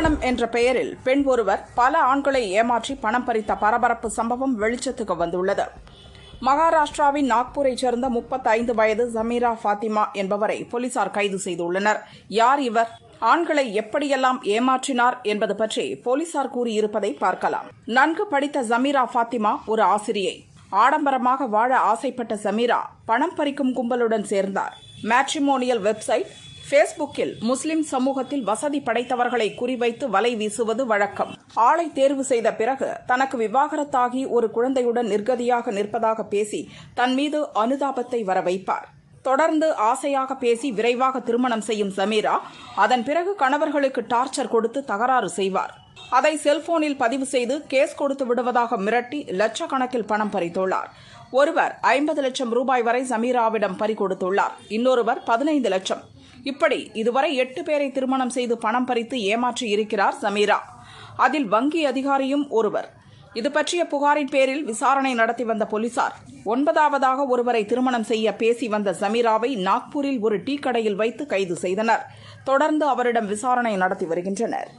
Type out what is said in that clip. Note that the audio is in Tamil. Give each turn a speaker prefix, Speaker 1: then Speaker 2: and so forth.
Speaker 1: திருமணம் என்ற பெயரில் பெண் ஒருவர் பல ஆண்களை ஏமாற்றி பணம் பறித்த பரபரப்பு சம்பவம் வெளிச்சத்துக்கு வந்துள்ளது. மகாராஷ்டிராவின் நாக்பூரைச் சேர்ந்த 35 வயது ஜமீரா ஃபாத்திமா என்பவரை போலீசார் கைது செய்துள்ளனர். யார் இவர்? ஆண்களை எப்படியெல்லாம் ஏமாற்றினார் என்பது பற்றி போலீசார் கூறியிருப்பதை பார்க்கலாம். நன்கு படித்த ஜமீரா ஃபாத்திமா ஒரு ஆசிரியை. ஆடம்பரமாக வாழ ஆசைப்பட்ட ஜமீரா பணம் பறிக்கும் கும்பலுடன் சேர்ந்தார். மேட்ரிமோனியல் வெப்சைட் ஃபேஸ்புக்கில் முஸ்லிம் சமூகத்தில் வசதி படைத்தவர்களை குறிவைத்து வலை வீசுவது வழக்கம். ஆளை தேர்வு செய்த பிறகு தனக்கு விவாகரத்தாகி ஒரு குழந்தையுடன் நிர்கதியாக நிற்பதாக பேசி தன் மீது அனுதாபத்தை வர வைப்பார். தொடர்ந்து ஆசையாக பேசி விரைவாக திருமணம் செய்யும் சமீரா அதன் பிறகு கணவர்களுக்கு டார்ச்சர் கொடுத்து தகராறு செய்வார். அதை செல்போனில் பதிவு செய்து கேஸ் கொடுத்து விடுவதாக மிரட்டி லட்சக்கணக்கில் பணம் பறித்துள்ளார். ஒருவர் 50 லட்சம் ரூபாய் வரை சமீராவிடம் பறிகொடுத்துள்ளார். இன்னொருவர் 15 லட்சம். இப்படி இதுவரை 8 பேரை திருமணம் செய்து பணம் பறித்து ஏமாற்றி இருக்கிறார் சமீரா. அதில் வங்கி அதிகாரியும் ஒருவர். இது பற்றிய புகாரின் பேரில் விசாரணை நடத்தி வந்த போலீசார் 9வதாக ஒருவரை திருமணம் செய்ய பேசி வந்த சமீராவை நாக்பூரில் ஒரு டீ கடையில் வைத்து கைது செய்தனர். தொடர்ந்து அவரிடம் விசாரணை நடத்தி வருகின்றனர்.